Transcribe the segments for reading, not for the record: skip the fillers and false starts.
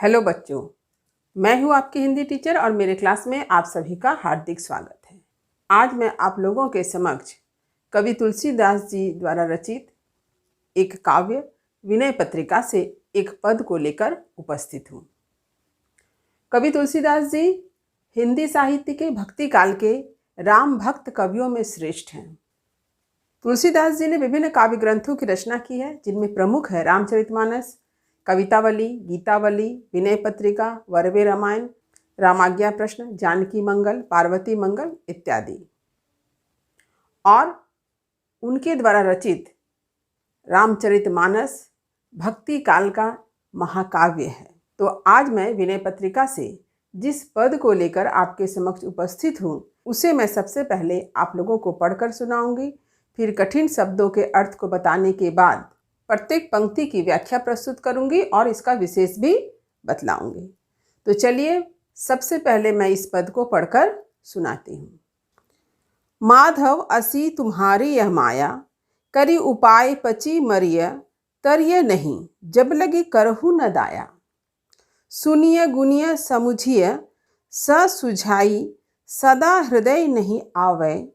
Hello बच्चों, मैं हूँ आपकी हिंदी टीचर और मेरे क्लास में आप सभी का हार्दिक स्वागत है। आज मैं आप लोगों के समक्ष कवि तुलसीदास जी द्वारा रचित एक काव्य विनय पत्रिका से एक पद को लेकर उपस्थित हूँ। कवि तुलसीदास जी हिंदी साहित्य के भक्ति काल के राम भक्त कवियों में श्रेष्ठ हैं। तुलसीदास जी ने विभिन्न काव्य ग्रंथों की रचना की है, जिनमें प्रमुख है रामचरितमानस, कवितावली, गीतावली, विनय पत्रिका, वरवे रामायण, रामाज्ञा प्रश्न, जानकी मंगल, पार्वती मंगल इत्यादि। और उनके द्वारा रचित रामचरितमानस भक्ति काल का महाकाव्य है। तो आज मैं विनय पत्रिका से जिस पद को लेकर आपके समक्ष उपस्थित हूँ, उसे मैं सबसे पहले आप लोगों को पढ़कर सुनाऊंगी। फिर कठिन शब्दों के अर्थ को बताने के बाद प्रत्येक पंक्ति की व्याख्या प्रस्तुत करूंगी और इसका विशेष भी बतलाऊंगी। तो चलिए सबसे पहले मैं इस पद को पढ़कर सुनाती हूँ। माधव असी तुम्हारी यह माया, करी उपाय पची मरिय, तरिय नहीं जब लगी करहु न दाया। सुनिय गुनिय समुझिय स सुझाई, सदा हृदय नहीं आवै,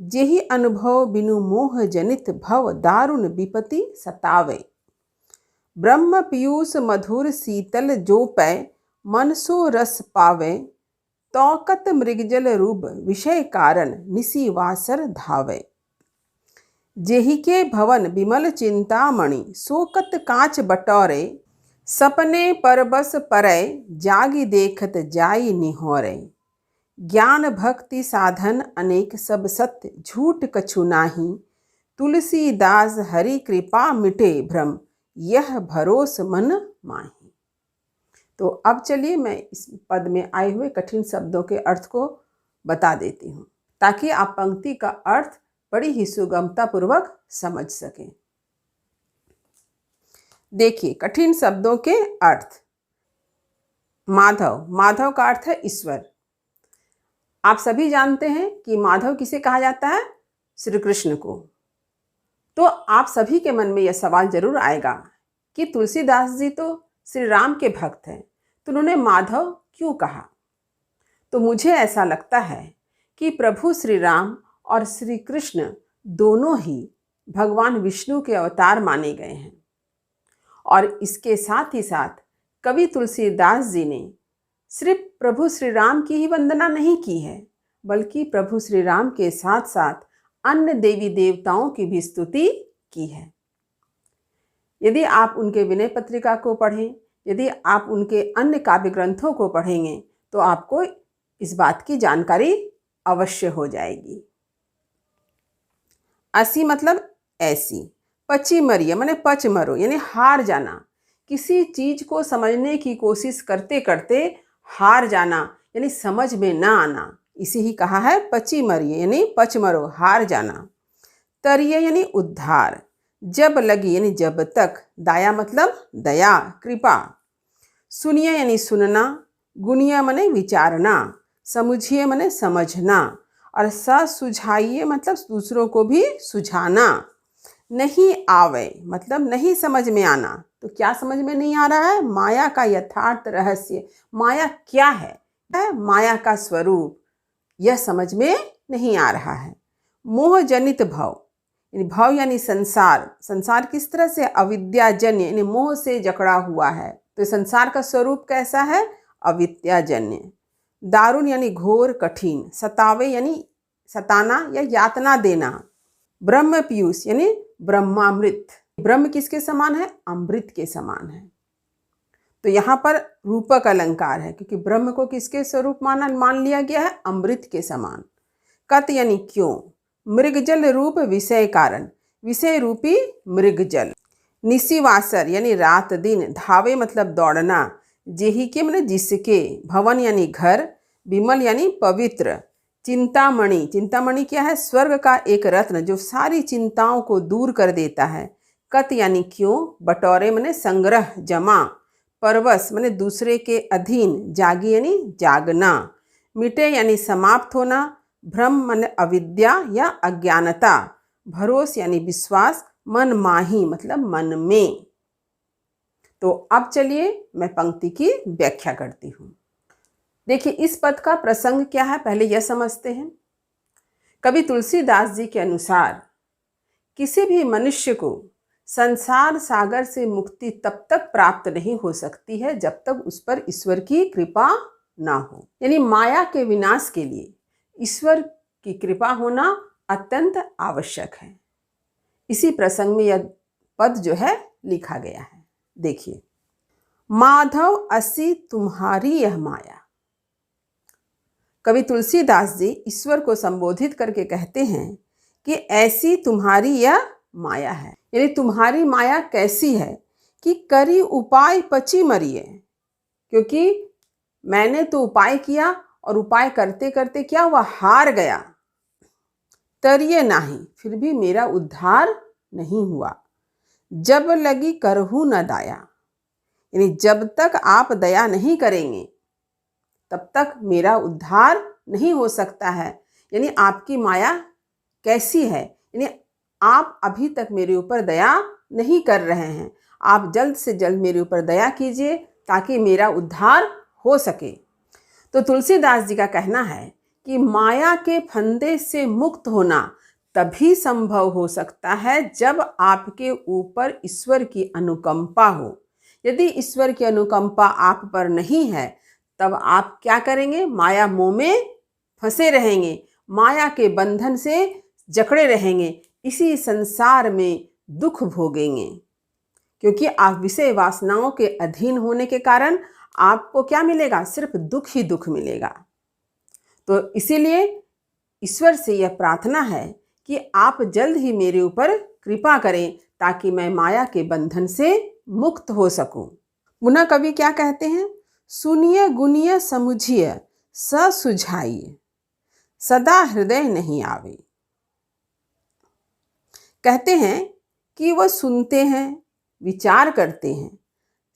जेहि अनुभव बिनु मोह जनित भव दारुण विपति सतावे। ब्रह्म पीयूष मधुर शीतल जो पै, मन सो रस पावे, तौकत मृगजल रूप विषय कारण निसी वासर धावे। जेहि के भवन विमल चिंतामणि, सोकत कांच बटोरे, सपने परबस परै, जागी देखत जाई निहोरे। ज्ञान भक्ति साधन अनेक सब सत्य, झूठ कछु नाही, तुलसीदास हरि कृपा मिटे भ्रम, यह भरोस मन माही। तो अब चलिए मैं इस पद में आए हुए कठिन शब्दों के अर्थ को बता देती हूँ, ताकि आप पंक्ति का अर्थ बड़ी ही सुगमता पूर्वक समझ सकें। देखिए कठिन शब्दों के अर्थ। माधव, माधव का अर्थ है ईश्वर। आप सभी जानते हैं कि माधव किसे कहा जाता है? श्री कृष्ण को। तो आप सभी के मन में यह सवाल जरूर आएगा कि तुलसीदास जी तो श्री राम के भक्त हैं, तो उन्होंने माधव क्यों कहा? तो मुझे ऐसा लगता है कि प्रभु श्री राम और श्री कृष्ण दोनों ही भगवान विष्णु के अवतार माने गए हैं। और इसके साथ ही साथ कवि तुलसीदास जी ने सिर्फ प्रभु श्री राम की ही वंदना नहीं की है, बल्कि प्रभु श्री राम के साथ साथ अन्य देवी देवताओं की भी स्तुति की है। यदि आप उनके विनय पत्रिका को पढ़ें, यदि आप उनके अन्य काव्य ग्रंथों को पढ़ेंगे, तो आपको इस बात की जानकारी अवश्य हो जाएगी। असी मतलब ऐसी, पची मरिय माने पच मरो यानी हार जाना। किसी चीज को समझने की कोशिश करते करते हार जाना यानी समझ में ना आना, इसे ही कहा है पची मरिय यानी पच मरो, हार जाना। तरिय यानी उद्धार, जब लगी यानी जब तक, दाया मतलब दया कृपा। सुनिय यानी सुनना, गुनिय माने विचारना, समुझिए माने समझना, और स सुझाइए मतलब दूसरों को भी सुझाना। नहीं आवे मतलब नहीं समझ में आना। तो क्या समझ में नहीं आ रहा है? माया का यथार्थ रहस्य, माया क्या है, माया का स्वरूप, यह समझ में नहीं आ रहा है। मोह जनित भव, यानी भव यानी संसार, संसार किस तरह से? अविद्याजन्य यानी मोह से जकड़ा हुआ है। तो संसार का स्वरूप कैसा है? अविद्याजन्य। दारुण यानी घोर कठिन, सतावे यानी सताना या यातना देना। ब्रह्म पीयूष यानी ब्रह्मामृत, ब्रह्म किसके समान है? अमृत के समान है। तो यहाँ पर रूपक अलंकार है, क्योंकि ब्रह्म को किसके स्वरूप मान लिया गया है? अमृत के समान। कत यानी क्यों। मृगजल रूप विषय कारण, विषय रूपी मृगजल। निशिवासर यानी रात दिन, धावे मतलब दौड़ना, जेहि के मतलब जिसके, भवन यानी घर, विमल यानी पवित्र। चिंतामणि, चिंतामणि क्या है? स्वर्ग का एक रत्न जो सारी चिंताओं को दूर कर देता है। कत यानी क्यों, बटोरे माने संग्रह जमा, परवश माने दूसरे के अधीन, जागी यानी जागना, मिटे यानी समाप्त होना, भ्रम माने अविद्या या अज्ञानता, भरोस यानी विश्वास, मन माही मतलब मन में। तो अब चलिए मैं पंक्ति की व्याख्या करती हूँ। देखिए, इस पद का प्रसंग क्या है पहले यह समझते हैं। कवि तुलसीदास जी के अनुसार किसी भी मनुष्य को संसार सागर से मुक्ति तब तक प्राप्त नहीं हो सकती है जब तक उस पर ईश्वर की कृपा ना हो। यानी माया के विनाश के लिए ईश्वर की कृपा होना अत्यंत आवश्यक है। इसी प्रसंग में यह पद जो है लिखा गया है। देखिए, माधव असी तुम्हारी यह माया। कवि तुलसीदास जी ईश्वर को संबोधित करके कहते हैं कि ऐसी तुम्हारी यह माया है। यानी तुम्हारी माया कैसी है कि करी उपाय पची मरिए। क्योंकि मैंने तो उपाय किया और उपाय करते करते क्या हुआ, हार गया। तरिए नाही, फिर भी मेरा उद्धार नहीं हुआ। जब लगी करहु न दाया, यानी जब तक आप दया नहीं करेंगे तब तक मेरा उद्धार नहीं हो सकता है। यानी आपकी माया कैसी है, यानी आप अभी तक मेरे ऊपर दया नहीं कर रहे हैं। आप जल्द से जल्द मेरे ऊपर दया कीजिए ताकि मेरा उद्धार हो सके। तो तुलसीदास जी का कहना है कि माया के फंदे से मुक्त होना तभी संभव हो सकता है जब आपके ऊपर ईश्वर की अनुकंपा हो। यदि ईश्वर की अनुकंपा आप पर नहीं है तब आप क्या करेंगे, माया मोह में फंसे रहेंगे, माया के बंधन से जकड़े रहेंगे, इसी संसार में दुख भोगेंगे। क्योंकि आप विषय वासनाओं के अधीन होने के कारण आपको क्या मिलेगा, सिर्फ दुख ही दुख मिलेगा। तो इसीलिए ईश्वर से यह प्रार्थना है कि आप जल्द ही मेरे ऊपर कृपा करें ताकि मैं माया के बंधन से मुक्त हो सकूं। पुनः कवि क्या कहते हैं, सुनिए गुनिए समुझिए स सुझाइए, सदा हृदय नहीं आवे। कहते हैं कि वह सुनते हैं, विचार करते हैं,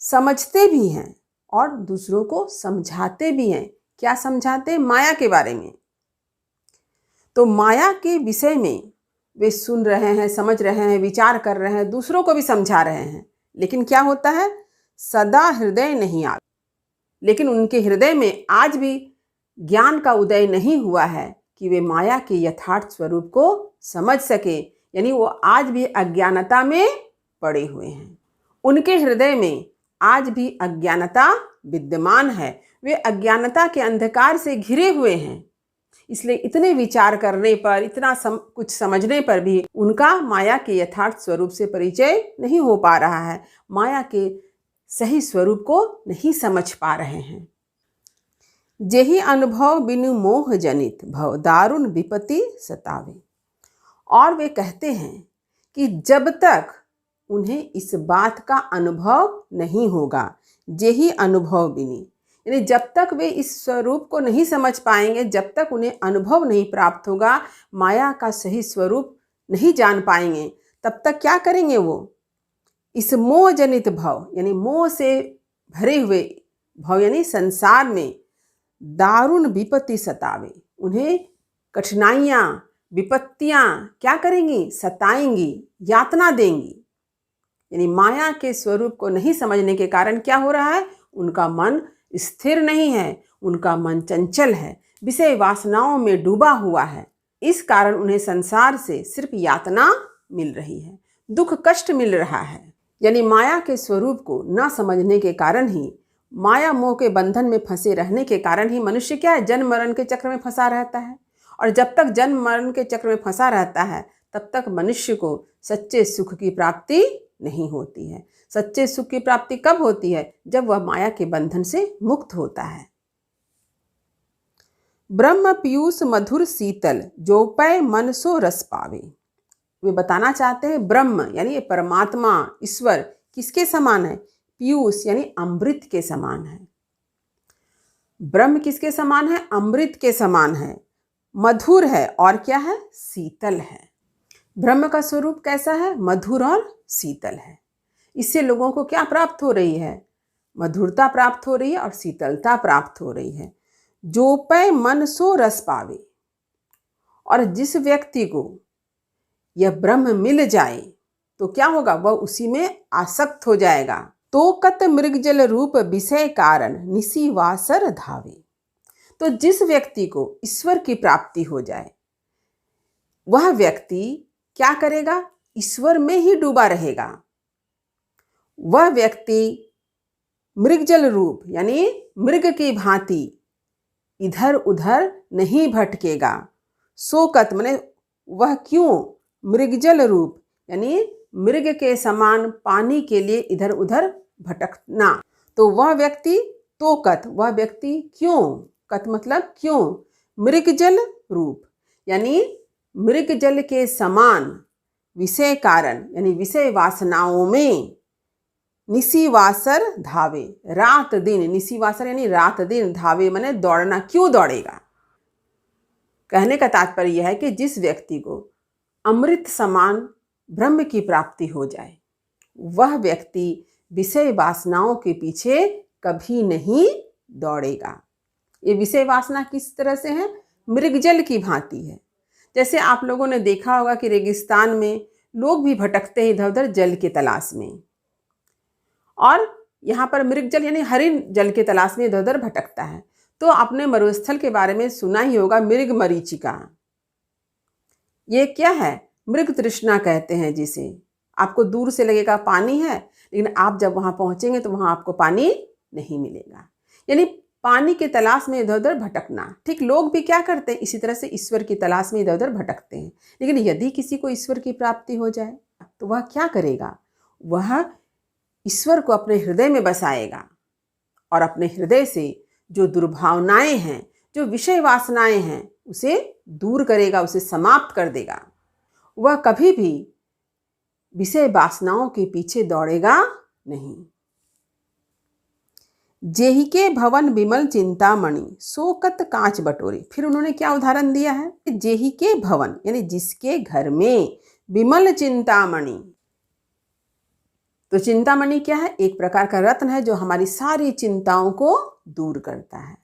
समझते भी हैं और दूसरों को समझाते भी हैं। क्या समझाते हैं, माया के बारे में। तो माया के विषय में वे सुन रहे हैं, समझ रहे हैं, विचार कर रहे हैं, दूसरों को भी समझा रहे हैं, लेकिन क्या होता है, सदा हृदय नहीं आवे। लेकिन उनके हृदय में आज भी ज्ञान का उदय नहीं हुआ है कि वे माया के यथार्थ स्वरूप को समझ सके। यानी वो आज भी अज्ञानता में पड़े हुए हैं। उनके हृदय में आज भी अज्ञानता विद्यमान है। वे अज्ञानता के अंधकार से घिरे हुए हैं। इसलिए इतने विचार करने पर, इतना कुछ समझने पर भी उनका माया के यथार्थ स्वरूप से परिचय नहीं हो पा रहा है, माया के सही स्वरूप को नहीं समझ पा रहे हैं। जेहि अनुभव बिनु मोह जनित भव दारुण विपत्ति सतावे। और वे कहते हैं कि जब तक उन्हें इस बात का अनुभव नहीं होगा, जेहि अनुभव बिनी, यानी जब तक वे इस स्वरूप को नहीं समझ पाएंगे, जब तक उन्हें अनुभव नहीं प्राप्त होगा, माया का सही स्वरूप नहीं जान पाएंगे, तब तक क्या करेंगे वो, इस मोह जनित भव, यानी मोह से भरे हुए भव यानी संसार में दारुण विपत्ति सतावे, उन्हें कठिनाइयाँ, विपत्तियाँ क्या करेंगी, सताएंगी, यातना देंगी। यानी माया के स्वरूप को नहीं समझने के कारण क्या हो रहा है, उनका मन स्थिर नहीं है, उनका मन चंचल है, विषय वासनाओं में डूबा हुआ है। इस कारण उन्हें संसार से सिर्फ यातना मिल रही है, दुख कष्ट मिल रहा है। यानी माया के स्वरूप को न समझने के कारण ही, माया मोह के बंधन में फंसे रहने के कारण ही मनुष्य क्या है, जन्म मरण के चक्र में फंसा रहता है। और जब तक जन्म मरण के चक्र में फंसा रहता है तब तक मनुष्य को सच्चे सुख की प्राप्ति नहीं होती है। सच्चे सुख की प्राप्ति कब होती है, जब वह माया के बंधन से मुक्त होता है। ब्रह्म पीयूष मधुर शीतल जो पै मन सो रस पावे। वे बताना चाहते हैं ब्रह्म यानी परमात्मा ईश्वर किसके समान है, पीयूष यानी अमृत के समान है। ब्रह्म किसके समान है, अमृत के समान है, मधुर है और क्या है, शीतल है। ब्रह्म का स्वरूप कैसा है, मधुर और शीतल है। इससे लोगों को क्या प्राप्त हो रही है, मधुरता प्राप्त हो रही है और शीतलता प्राप्त हो रही है। जो पै मन सो रस पावे, और जिस व्यक्ति को यह ब्रह्म मिल जाए तो क्या होगा, वह उसी में आसक्त हो जाएगा। तो कत मृगजल रूप विषय कारण निसी वासर धावे। तो जिस व्यक्ति को ईश्वर की प्राप्ति हो जाए वह व्यक्ति क्या करेगा? ईश्वर में ही डूबा रहेगा। वह व्यक्ति मृगजल रूप यानी मृग की भांति इधर उधर नहीं भटकेगा। शोकत माने वह क्यों? मृगजल रूप यानी मृग के समान पानी के लिए इधर उधर भटकना। तो वह व्यक्ति तोकत, वह व्यक्ति क्यों? कत मतलब क्यों? मृगजल रूप यानी मृगजल के समान विषय कारण यानी विषय वासनाओं में निशिवासर धावे, रात दिन। निशिवासर यानी रात दिन, धावे माने दौड़ना। क्यों दौड़ेगा? कहने का तात्पर्य यह है कि जिस व्यक्ति को अमृत समान ब्रह्म की प्राप्ति हो जाए वह व्यक्ति विषय वासनाओं के पीछे कभी नहीं दौड़ेगा। ये विषय वासना किस तरह से है? मृगजल की भांति है। जैसे आप लोगों ने देखा होगा कि रेगिस्तान में लोग भी भटकते हैं इधर उधर जल की तलाश में, और यहाँ पर मृगजल यानी हरिण जल के तलाश में इधर उधर भटकता है। तो आपने मरुस्थल के बारे में सुना ही होगा, मृग मरीचिका। ये क्या है? मृग तृष्णा कहते हैं जिसे। आपको दूर से लगेगा पानी है, लेकिन आप जब वहाँ पहुँचेंगे तो वहाँ आपको पानी नहीं मिलेगा। यानी पानी की तलाश में इधर उधर भटकना। ठीक लोग भी क्या करते हैं? इसी तरह से ईश्वर की तलाश में इधर उधर भटकते हैं। लेकिन यदि किसी को ईश्वर की प्राप्ति हो जाए तो वह क्या करेगा? वह ईश्वर को अपने हृदय में बसाएगा और अपने हृदय से जो दुर्भावनाएं हैं, जो विषय वासनाएं हैं, उसे दूर करेगा, उसे समाप्त कर देगा। वह कभी भी विषय वासनाओं के पीछे दौड़ेगा नहीं। जेहि के भवन विमल चिंतामणि शोकत कांच बटोरे। फिर उन्होंने क्या उदाहरण दिया है? जेहि के भवन यानी जिसके घर में विमल चिंतामणि। तो चिंतामणि क्या है? एक प्रकार का रत्न है जो हमारी सारी चिंताओं को दूर करता है।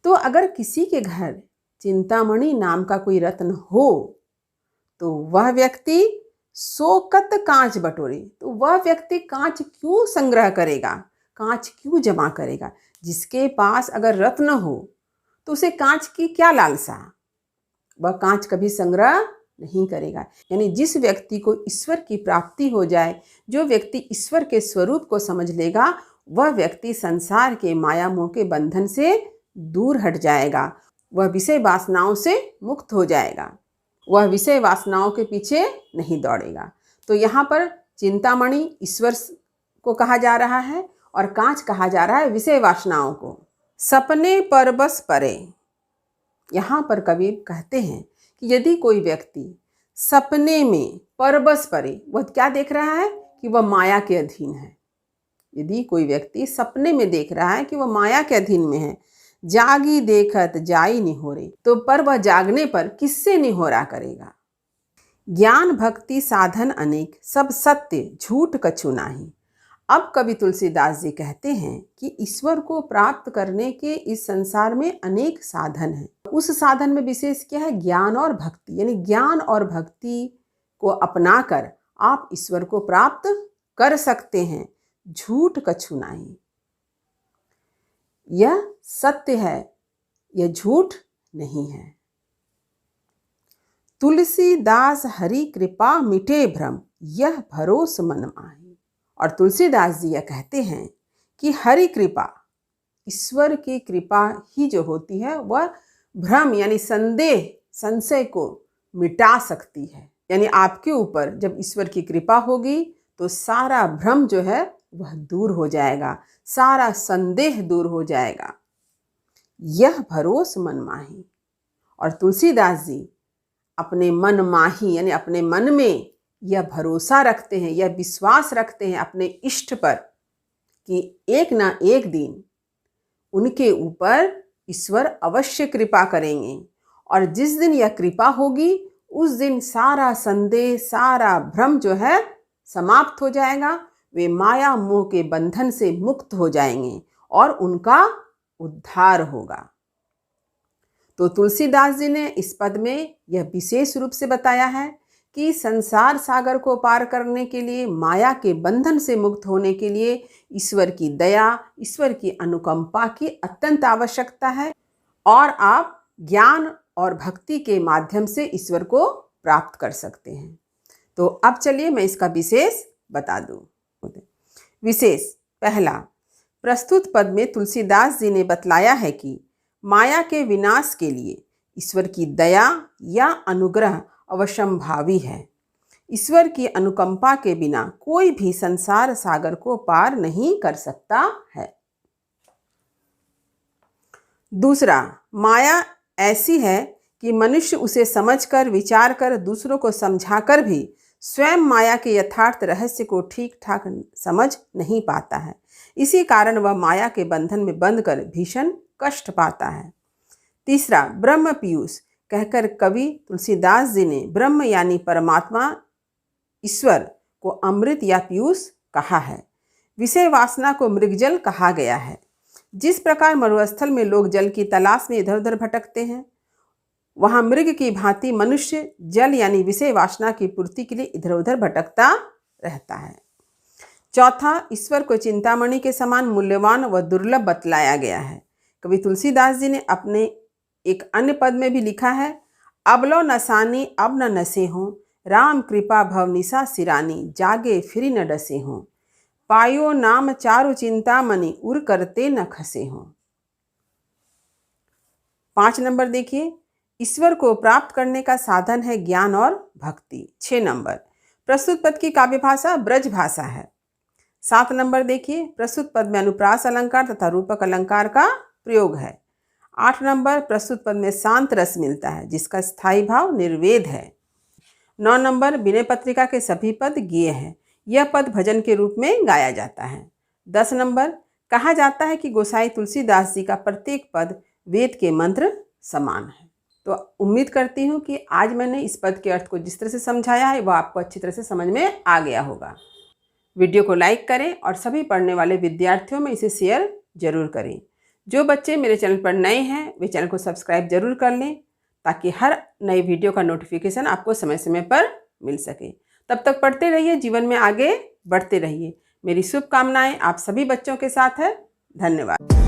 तो अगर किसी के घर चिंतामणि नाम का कोई रत्न हो तो वह व्यक्ति शोकत कांच बटोरे। तो वह व्यक्ति कांच क्यों संग्रह करेगा? कांच क्यों जमा करेगा? जिसके पास अगर रत्न हो तो उसे कांच की क्या लालसा? वह कांच कभी संग्रह नहीं करेगा। यानी जिस व्यक्ति को ईश्वर की प्राप्ति हो जाए, जो व्यक्ति ईश्वर के स्वरूप को समझ लेगा, वह व्यक्ति संसार के माया मोह के बंधन से दूर हट जाएगा। वह विषय वासनाओं से मुक्त हो जाएगा। वह विषय वासनाओं के पीछे नहीं दौड़ेगा। तो यहाँ पर चिंतामणि ईश्वर को कहा जा रहा है और कांच कहा जा रहा है विषय वासनाओं को। सपने पर बस परे। यहाँ पर कवि कहते हैं कि यदि कोई व्यक्ति सपने में परबस परे, वह क्या देख रहा है? कि वह माया के अधीन है। यदि कोई व्यक्ति सपने में देख रहा है कि वह माया के अधीन में है, जागी देखत जाई निहोरे, तो पर वह जागने पर किससे निहोरा करेगा? ज्ञान भक्ति साधन अनेक सब सत्य झूठ कछु नाही। अब कवि तुलसीदास जी कहते हैं कि ईश्वर को प्राप्त करने के इस संसार में अनेक साधन हैं। उस साधन में विशेष क्या है? ज्ञान और भक्ति। यानी ज्ञान और भक्ति को अपनाकर आप ईश्वर को प्राप्त कर सकते हैं। झूठ कछु नहीं, यह सत्य है, यह झूठ नहीं है। तुलसीदास हरि कृपा मिटे भ्रम यह भरोस मन माही। और तुलसीदास जी यह कहते हैं कि हरि कृपा, ईश्वर की कृपा ही जो होती है वह भ्रम यानी संदेह संशय को मिटा सकती है। यानी आपके ऊपर जब ईश्वर की कृपा होगी तो सारा भ्रम जो है वह दूर हो जाएगा, सारा संदेह दूर हो जाएगा। यह भरोस मन माही। और तुलसीदास जी अपने मन माही यानी अपने मन में यह भरोसा रखते हैं, यह विश्वास रखते हैं अपने इष्ट पर कि एक ना एक दिन उनके ऊपर ईश्वर अवश्य कृपा करेंगे। और जिस दिन यह कृपा होगी उस दिन सारा संदेह सारा भ्रम जो है समाप्त हो जाएगा। वे माया मोह के बंधन से मुक्त हो जाएंगे और उनका उद्धार होगा। तो तुलसीदास जी ने इस पद में यह विशेष रूप से बताया है कि संसार सागर को पार करने के लिए, माया के बंधन से मुक्त होने के लिए ईश्वर की दया, ईश्वर की अनुकंपा की अत्यंत आवश्यकता है और आप ज्ञान और भक्ति के माध्यम से ईश्वर को प्राप्त कर सकते हैं। तो अब चलिए मैं इसका विशेष बता दूं। विशेष पहला, प्रस्तुत पद में तुलसीदास जी ने बतलाया है कि माया के विनाश के लिए ईश्वर की दया या अनुग्रह अवश्यंभावी है। ईश्वर की अनुकंपा के बिना कोई भी संसार सागर को पार नहीं कर सकता है। दूसरा, माया ऐसी है कि मनुष्य उसे समझकर, विचार कर, दूसरों को समझाकर भी स्वयं माया के यथार्थ रहस्य को ठीक ठाक समझ नहीं पाता है। इसी कारण वह माया के बंधन में बंध कर भीषण कष्ट पाता है। तीसरा, ब्रह्म पीयूष कहकर कवि तुलसीदास जी ने ब्रह्म यानी परमात्मा ईश्वर को अमृत या पीयूष कहा है। विषय वासना को मृगजल कहा गया है। जिस प्रकार मरुस्थल में लोग जल की तलाश में इधर उधर भटकते हैं, वहाँ मृग की भांति मनुष्य जल यानी विषय वासना की पूर्ति के लिए इधर उधर भटकता रहता है। चौथा, ईश्वर को चिंतामणि के समान मूल्यवान व दुर्लभ बतलाया गया है। कवि तुलसीदास जी ने अपने एक अन्य पद में भी लिखा है, अबलो नसानी अब न नसे हों, राम कृपा भव निशा सिरानी, जागे फिरी न डसे हों, पायो नाम चारु चिंतामणि, उर करते न खसे हों। 5 नंबर देखिए, ईश्वर को प्राप्त करने का साधन है ज्ञान और भक्ति। 6 नंबर, प्रस्तुत पद की काव्य भाषा ब्रज भाषा है। 7 नंबर देखिए, प्रस्तुत पद में अनुप्रास अलंकार तथा रूपक अलंकार का प्रयोग है। 8 नंबर, प्रस्तुत पद में शांत रस मिलता है जिसका स्थायी भाव निर्वेद है। 9 नंबर, विनय पत्रिका के सभी पद गेय हैं। यह पद भजन के रूप में गाया जाता है। 10 नंबर, कहा जाता है कि गोसाई तुलसीदास जी का प्रत्येक पद वेद के मंत्र समान है। तो उम्मीद करती हूँ कि आज मैंने इस पद के अर्थ को जिस तरह से समझाया है वह आपको अच्छी तरह से समझ में आ गया होगा। वीडियो को लाइक करें और सभी पढ़ने वाले विद्यार्थियों में इसे शेयर जरूर करें। जो बच्चे मेरे चैनल पर नए हैं वे चैनल को सब्सक्राइब जरूर कर लें ताकि हर नई वीडियो का नोटिफिकेशन आपको समय समय पर मिल सके। तब तक पढ़ते रहिए, जीवन में आगे बढ़ते रहिए। मेरी शुभकामनाएं आप सभी बच्चों के साथ है। धन्यवाद।